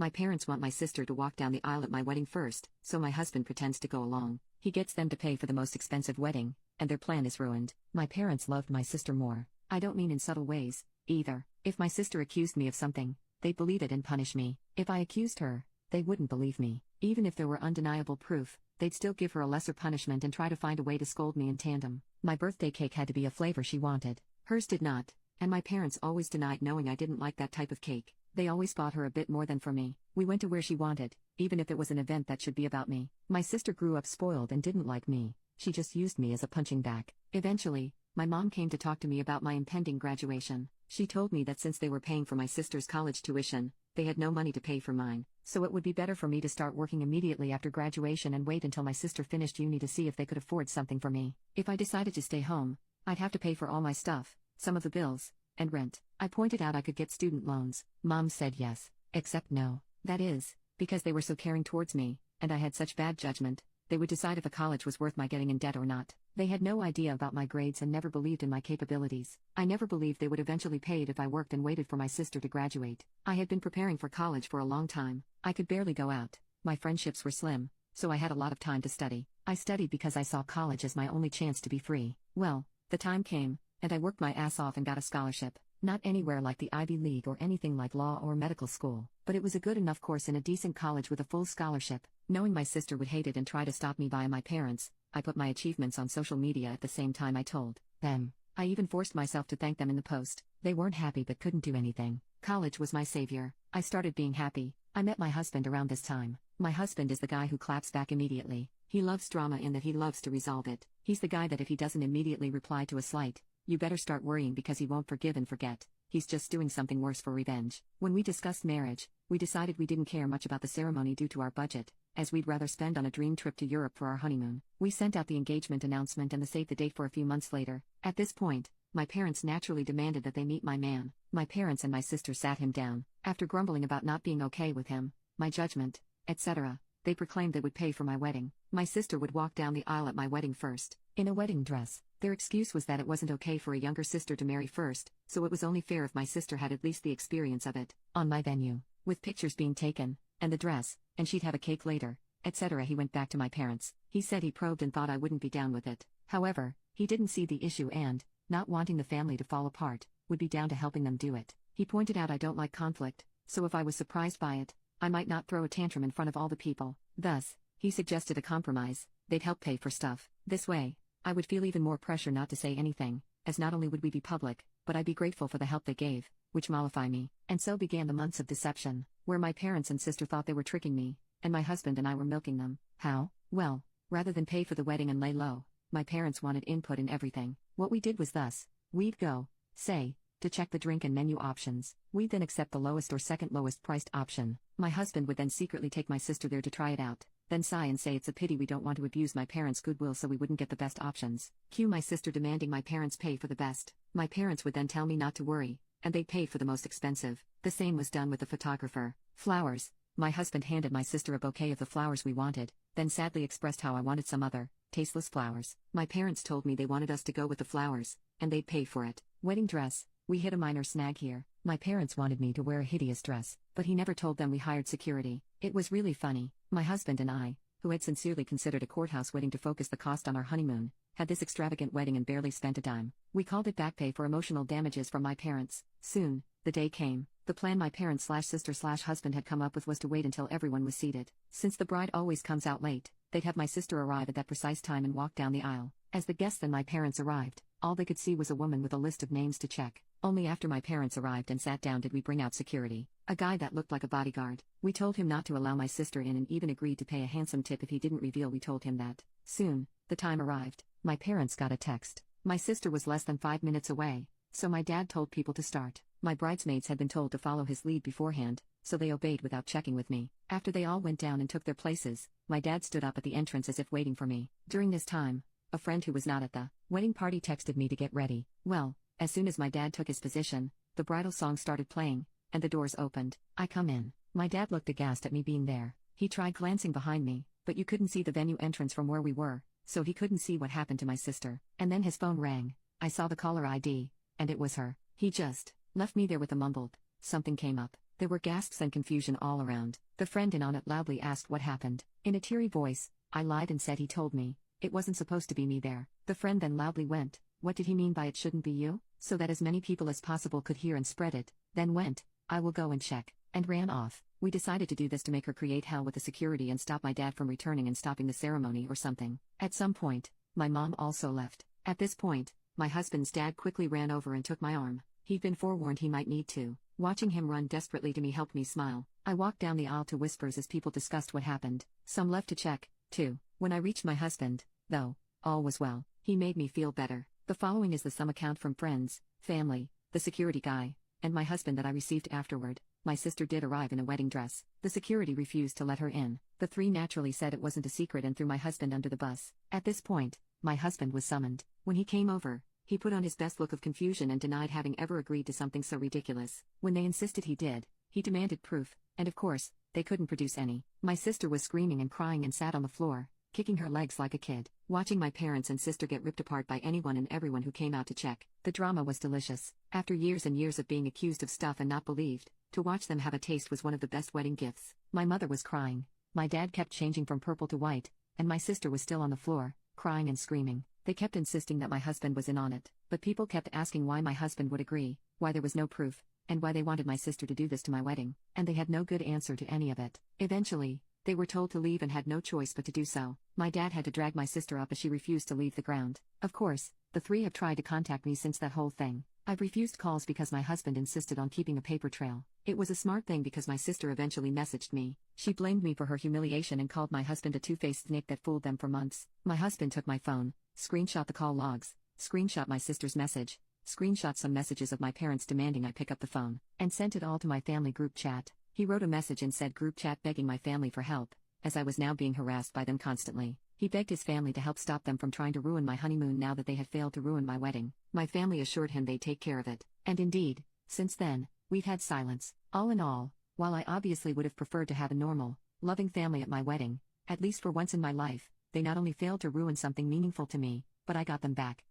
My parents want my sister to walk down the aisle at my wedding first, so my husband pretends to go along. He gets them to pay for the most expensive wedding, and their plan is ruined. My parents loved my sister more. I don't mean in subtle ways, either. If my sister accused me of something, they'd believe it and punish me. If I accused her, they wouldn't believe me. Even if there were undeniable proof, they'd still give her a lesser punishment and try to find a way to scold me in tandem. My birthday cake had to be a flavor she wanted. Hers did not, and my parents always denied knowing I didn't like that type of cake. They always bought her a bit more than for me. We went to where she wanted, even if it was an event that should be about me. My sister grew up spoiled and didn't like me. She just used me as a punching bag. Eventually, my mom came to talk to me about my impending graduation. She told me that since they were paying for my sister's college tuition, they had no money to pay for mine, so it would be better for me to start working immediately after graduation and wait until my sister finished uni to see if they could afford something for me. If I decided to stay home, I'd have to pay for all my stuff, some of the bills, and rent. I pointed out I could get student loans. Mom said yes, except no. That is, because they were so caring towards me, and I had such bad judgment, they would decide if a college was worth my getting in debt or not. They had no idea about my grades and never believed in my capabilities. I never believed they would eventually pay it if I worked and waited for my sister to graduate. I had been preparing for college for a long time. I could barely go out. My friendships were slim, so I had a lot of time to study. I studied because I saw college as my only chance to be free. Well, the time came, and I worked my ass off and got a scholarship. Not anywhere like the Ivy League or anything like law or medical school, but it was a good enough course in a decent college with a full scholarship. Knowing my sister would hate it and try to stop me via my parents, I put my achievements on social media at the same time I told them. I even forced myself to thank them in the post. They weren't happy but couldn't do anything. College was my savior. I started being happy. I met my husband around this time. My husband is the guy who claps back immediately. He loves drama in that he loves to resolve it. He's the guy that if he doesn't immediately reply to a slight, you better start worrying because he won't forgive and forget. He's just doing something worse for revenge. When we discussed marriage, we decided we didn't care much about the ceremony due to our budget, as we'd rather spend on a dream trip to Europe for our honeymoon. We sent out the engagement announcement and the save the date for a few months later. At this point, my parents naturally demanded that they meet my man. My parents and my sister sat him down. After grumbling about not being okay with him, my judgment, etc., they proclaimed they would pay for my wedding. My sister would walk down the aisle at my wedding first, in a wedding dress. Their excuse was that it wasn't okay for a younger sister to marry first, so it was only fair if my sister had at least the experience of it. On my venue, with pictures being taken, and the dress, and she'd have a cake later, etc. He went back to my parents. He said he probed and thought I wouldn't be down with it. However, he didn't see the issue and, not wanting the family to fall apart, would be down to helping them do it. He pointed out I don't like conflict, so if I was surprised by it, I might not throw a tantrum in front of all the people. Thus, he suggested a compromise. They'd help pay for stuff. This way, I would feel even more pressure not to say anything, as not only would we be public, but I'd be grateful for the help they gave, which mollify me. And so began the months of deception, where my parents and sister thought they were tricking me, and my husband and I were milking them. How? Well, rather than pay for the wedding and lay low, my parents wanted input in everything. What we did was thus: we'd go, say, to check the drink and menu options. We'd then accept the lowest or second lowest priced option. My husband would then secretly take my sister there to try it out, then sigh and say it's a pity we don't want to abuse my parents' goodwill so we wouldn't get the best options. Cue my sister demanding my parents pay for the best. My parents would then tell me not to worry, and they'd pay for the most expensive. The same was done with the photographer. Flowers. My husband handed my sister a bouquet of the flowers we wanted, then sadly expressed how I wanted some other, tasteless flowers. My parents told me they wanted us to go with the flowers, and they'd pay for it. Wedding dress. We hit a minor snag here. My parents wanted me to wear a hideous dress, but he never told them we hired security. It was really funny. My husband and I, who had sincerely considered a courthouse wedding to focus the cost on our honeymoon, had this extravagant wedding and barely spent a dime. We called it back pay for emotional damages from my parents. Soon, the day came. The plan my parents/sister/husband had come up with was to wait until everyone was seated. Since the bride always comes out late, they'd have my sister arrive at that precise time and walk down the aisle. As the guests and my parents arrived, all they could see was a woman with a list of names to check. Only after my parents arrived and sat down did we bring out security. A guy that looked like a bodyguard. We told him not to allow my sister in and even agreed to pay a handsome tip if he didn't reveal we told him that. Soon, the time arrived. My parents got a text. My sister was less than 5 minutes away, so my dad told people to start. My bridesmaids had been told to follow his lead beforehand, so they obeyed without checking with me. After they all went down and took their places, my dad stood up at the entrance as if waiting for me. During this time, a friend who was not at the wedding party texted me to get ready. Well, as soon as my dad took his position, the bridal song started playing, and the doors opened. I come in. My dad looked aghast at me being there. He tried glancing behind me, but you couldn't see the venue entrance from where we were, so he couldn't see what happened to my sister. And then his phone rang. I saw the caller ID, and it was her. He just left me there with a mumbled, "Something came up." There were gasps and confusion all around. The friend in on it loudly asked what happened. In a teary voice, I lied and said he told me. It wasn't supposed to be me there. The friend then loudly went, "What did he mean by it shouldn't be you?" So that as many people as possible could hear and spread it. Then went, "I will go and check," and ran off. We decided to do this to make her create hell with the security and stop my dad from returning and stopping the ceremony or something. At some point, my mom also left. At this point, my husband's dad quickly ran over and took my arm. He'd been forewarned he might need to. Watching him run desperately to me helped me smile. I walked down the aisle to whispers as people discussed what happened. Some left to check, too. When I reached my husband, though, all was well. He made me feel better. The following is the sum account from friends, family, the security guy, and my husband that I received afterward. My sister did arrive in a wedding dress. The security refused to let her in. The three naturally said it wasn't a secret and threw my husband under the bus. At this point, my husband was summoned. When he came over, he put on his best look of confusion and denied having ever agreed to something so ridiculous. When they insisted he did, he demanded proof, and of course, they couldn't produce any. My sister was screaming and crying and sat on the floor, kicking her legs like a kid, watching my parents and sister get ripped apart by anyone and everyone who came out to check. The drama was delicious. After years and years of being accused of stuff and not believed, to watch them have a taste was one of the best wedding gifts. My mother was crying. My dad kept changing from purple to white, and my sister was still on the floor, crying and screaming. They kept insisting that my husband was in on it, but people kept asking why my husband would agree, why there was no proof, and why they wanted my sister to do this to my wedding, and they had no good answer to any of it. Eventually, they were told to leave and had no choice but to do so. My dad had to drag my sister up as she refused to leave the ground. Of course, the three have tried to contact me since that whole thing. I've refused calls because my husband insisted on keeping a paper trail. It was a smart thing because my sister eventually messaged me. She blamed me for her humiliation and called my husband a two-faced snake that fooled them for months. My husband took my phone, screenshot the call logs, screenshot my sister's message, screenshot some messages of my parents demanding I pick up the phone, and sent it all to my family group chat. He wrote a message and said group chat begging my family for help, as I was now being harassed by them constantly. He begged his family to help stop them from trying to ruin my honeymoon now that they had failed to ruin my wedding. My family assured him they'd take care of it. And indeed, since then, we've had silence. All in all, while I obviously would have preferred to have a normal, loving family at my wedding, at least for once in my life, they not only failed to ruin something meaningful to me, but I got them back.